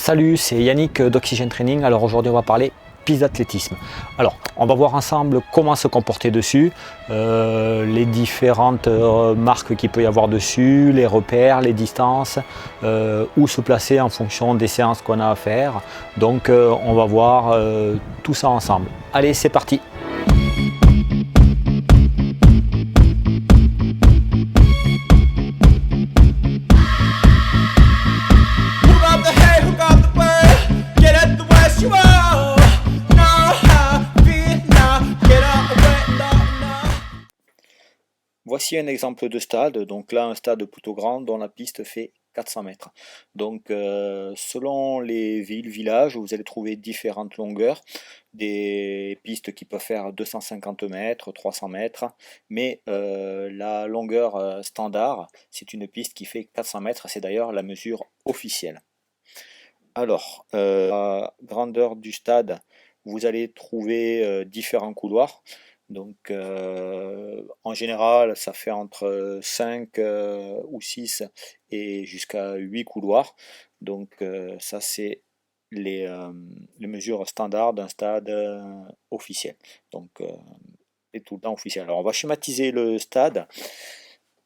Salut, c'est Yannick d'Oxygène Training. Alors aujourd'hui on va parler piste d'athlétisme. Alors on va voir ensemble comment se comporter dessus, les différentes marques qu'il peut y avoir dessus, les repères, les distances, où se placer en fonction des séances qu'on a à faire. Donc on va voir tout ça ensemble. Allez, c'est parti! Voici un exemple de stade, donc là un stade plutôt grand dont la piste fait 400 mètres. Donc selon les villes, villages, vous allez trouver différentes longueurs, des pistes qui peuvent faire 250 mètres, 300 mètres, mais la longueur standard, c'est une piste qui fait 400 mètres, c'est d'ailleurs la mesure officielle. Alors, la grandeur du stade, vous allez trouver différents couloirs. Donc, en général, ça fait entre 5 ou 6 et jusqu'à 8 couloirs. Donc, ça, c'est les mesures standards d'un stade officiel. Donc, c'est tout le temps officiel. Alors, on va schématiser le stade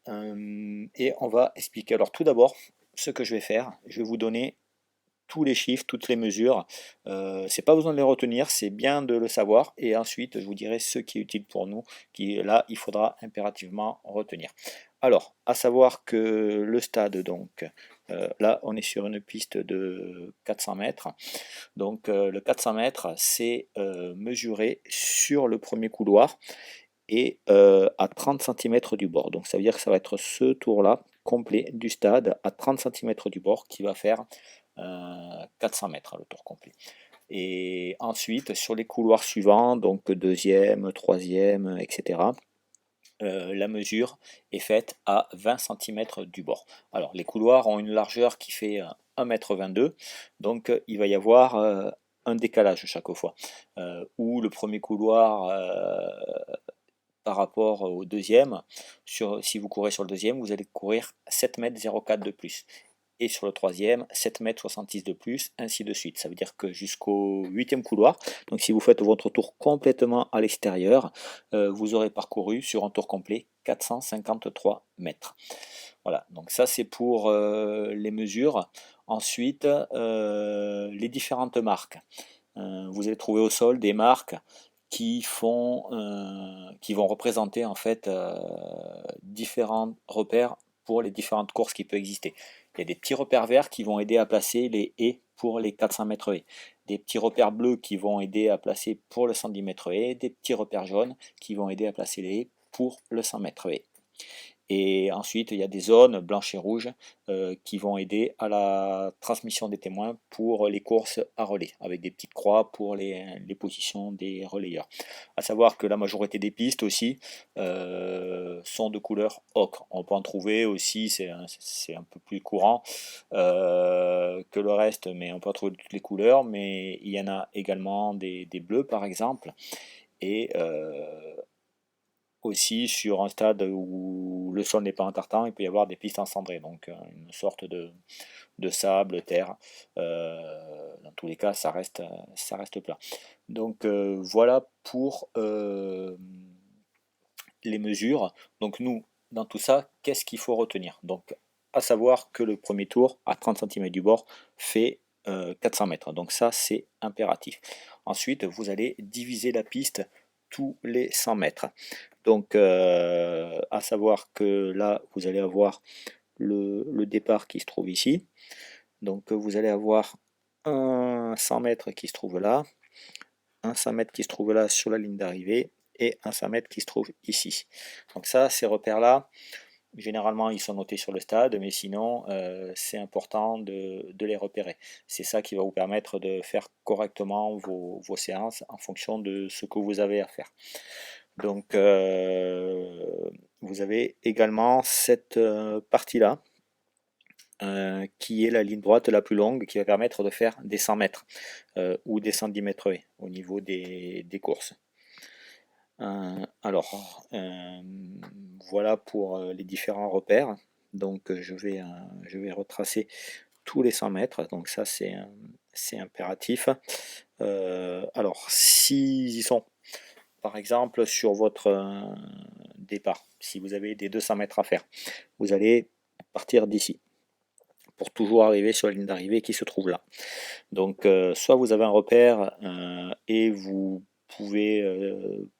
et on va expliquer. Alors, tout d'abord, ce que je vais faire, je vais vous donner tous les chiffres, toutes les mesures. C'est pas besoin de les retenir, c'est bien de le savoir. Et ensuite, je vous dirai ce qui est utile pour nous, qui là, il faudra impérativement retenir. Alors, à savoir que le stade, donc, là, on est sur une piste de 400 mètres. Donc, le 400 mètres, c'est mesuré sur le premier couloir et à 30 cm du bord. Donc, ça veut dire que ça va être ce tour-là complet du stade à 30 cm du bord qui va faire 400 mètres le tour complet. Et ensuite, sur les couloirs suivants, donc deuxième, troisième, etc., la mesure est faite à 20 cm du bord. Alors, les couloirs ont une largeur qui fait 1,22 m, donc il va y avoir un décalage chaque fois, où le premier couloir par rapport au deuxième, si vous courez sur le deuxième, vous allez courir 7,04 m de plus. Et sur le troisième, 7,66 m de plus, ainsi de suite. Ça veut dire que jusqu'au 8e couloir, donc si vous faites votre tour complètement à l'extérieur, vous aurez parcouru sur un tour complet 453 mètres. Voilà, donc ça c'est pour les mesures. Ensuite, les différentes marques. Vous allez trouver au sol des marques qui vont représenter en fait différents repères pour les différentes courses qui peuvent exister. Il y a des petits repères verts qui vont aider à placer les haies pour les 400 mètres haies, des petits repères bleus qui vont aider à placer pour le 110 mètres haies, des petits repères jaunes qui vont aider à placer les haies pour le 100 mètres haies. Et ensuite, il y a des zones blanches et rouges qui vont aider à la transmission des témoins pour les courses à relais, avec des petites croix pour les positions des relayeurs. À savoir que la majorité des pistes aussi sont de couleur ocre. On peut en trouver aussi, c'est un peu plus courant que le reste, mais on peut en trouver toutes les couleurs, mais il y en a également des bleus par exemple. Et aussi sur un stade où le sol n'est pas en tartan, il peut y avoir des pistes encendrées, donc une sorte de sable, terre. Dans tous les cas, ça reste plat. Donc voilà pour les mesures. Donc nous, dans tout ça, qu'est-ce qu'il faut retenir? Donc à savoir que le premier tour, à 30 cm du bord, fait 400 mètres. Donc ça, c'est impératif. Ensuite, vous allez diviser la piste tous les 100 mètres. Donc, à savoir que là, vous allez avoir le départ qui se trouve ici. Donc, vous allez avoir un 100 mètres qui se trouve là, un 100 mètres qui se trouve là sur la ligne d'arrivée et un 100 mètres qui se trouve ici. Donc ça, ces repères-là, généralement, ils sont notés sur le stade, mais sinon, c'est important de les repérer. C'est ça qui va vous permettre de faire correctement vos séances en fonction de ce que vous avez à faire. Donc, vous avez également cette partie-là, qui est la ligne droite la plus longue, qui va permettre de faire des 100 mètres ou des 110 mètres au niveau des courses. Alors, voilà pour les différents repères. Donc, je vais retracer tous les 100 mètres. Donc ça, c'est c'est impératif. Alors, s'ils y sont, par exemple, sur votre départ, si vous avez des 200 mètres à faire, vous allez partir d'ici pour toujours arriver sur la ligne d'arrivée qui se trouve là. Donc, soit vous avez un repère et vous pouvez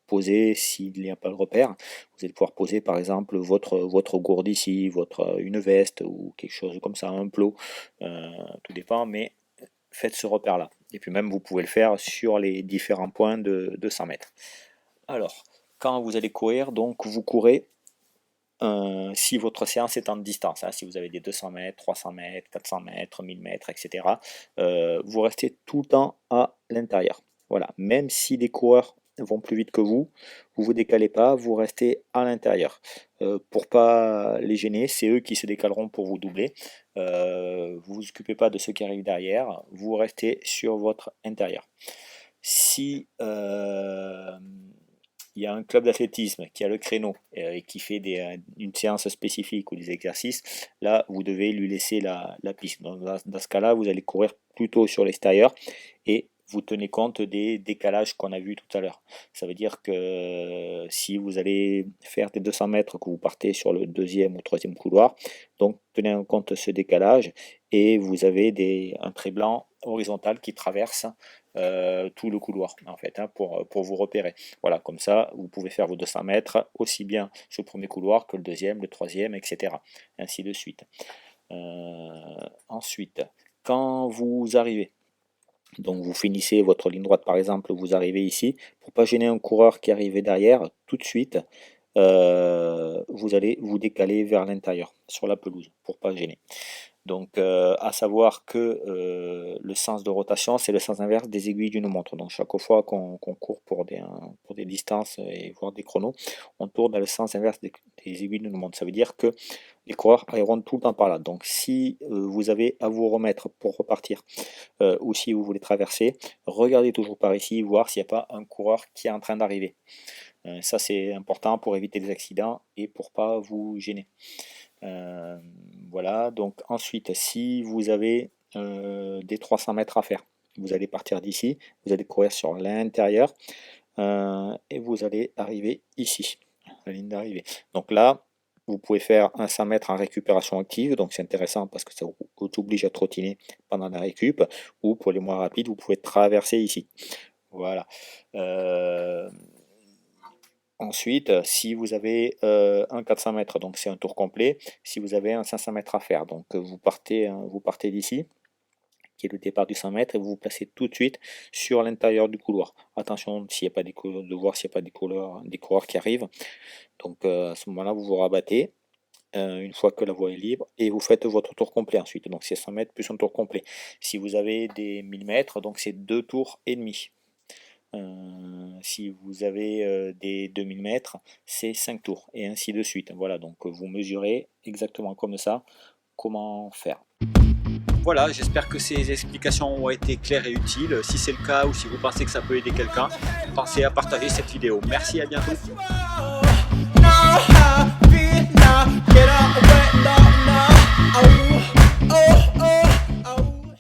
poser, s'il n'y a pas le repère, vous allez pouvoir poser par exemple votre gourde ici, une veste ou quelque chose comme ça, un plot, tout dépend, mais faites ce repère là. Et puis même vous pouvez le faire sur les différents points de 100 mètres. Alors, quand vous allez courir, donc vous courez si votre séance est en distance, hein, si vous avez des 200 mètres, 300 mètres, 400 mètres, 1000 mètres, etc., vous restez tout le temps à l'intérieur. Voilà, même si les coureurs vont plus vite que vous, vous vous décalez pas, vous restez à l'intérieur. Pour pas les gêner, c'est eux qui se décaleront pour vous doubler. Vous vous occupez pas de ceux qui arrivent derrière, vous restez sur votre intérieur. Si il y a un club d'athlétisme qui a le créneau et qui fait une séance spécifique ou des exercices, là vous devez lui laisser la piste. Donc, dans ce cas-là, vous allez courir plutôt sur l'extérieur et vous tenez compte des décalages qu'on a vus tout à l'heure. Ça veut dire que si vous allez faire des 200 mètres, que vous partez sur le deuxième ou troisième couloir, donc tenez en compte ce décalage et vous avez un trait blanc horizontal qui traverse tout le couloir en fait, hein, pour vous repérer. Voilà, comme ça vous pouvez faire vos 200 mètres aussi bien sur le premier couloir que le deuxième, le troisième, etc. Ainsi de suite. Ensuite, quand vous arrivez, donc vous finissez votre ligne droite par exemple, vous arrivez ici, pour pas gêner un coureur qui arrive derrière, tout de suite, vous allez vous décaler vers l'intérieur, sur la pelouse, pour pas gêner. Donc à savoir que le sens de rotation, c'est le sens inverse des aiguilles d'une montre. Donc chaque fois qu'on court pour des distances et voire des chronos, on tourne dans le sens inverse des aiguilles d'une montre. Ça veut dire que les coureurs arriveront tout le temps par là. Donc si vous avez à vous remettre pour repartir, ou si vous voulez traverser, regardez toujours par ici, voir s'il n'y a pas un coureur qui est en train d'arriver. Ça c'est important pour éviter les accidents et pour pas vous gêner. Voilà, donc ensuite, si vous avez des 300 mètres à faire, vous allez partir d'ici, vous allez courir sur l'intérieur et vous allez arriver ici, la ligne d'arrivée. Donc là, vous pouvez faire un 100 mètres en récupération active, donc c'est intéressant parce que ça vous oblige à trottiner pendant la récup, ou pour les moins rapides, vous pouvez traverser ici. Voilà. Ensuite, si vous avez un 400 mètres, donc c'est un tour complet. Si vous avez un 500 mètres à faire, donc vous partez d'ici, qui est le départ du 100 mètres, et vous vous placez tout de suite sur l'intérieur du couloir. Attention s'il n'y a pas de voir s'il n'y a pas des coureurs qui arrivent. Donc à ce moment-là, vous vous rabattez une fois que la voie est libre et vous faites votre tour complet ensuite. Donc c'est 100 mètres plus un tour complet. Si vous avez des 1000 mètres, donc c'est 2 tours et demi. Si vous avez des 2000 mètres, c'est 5 tours, et ainsi de suite. Voilà, donc vous mesurez exactement comme ça comment faire. Voilà, j'espère que ces explications ont été claires et utiles. Si c'est le cas ou si vous pensez que ça peut aider quelqu'un, pensez à partager cette vidéo. Merci, à bientôt. Get up, wet, no, no, oh.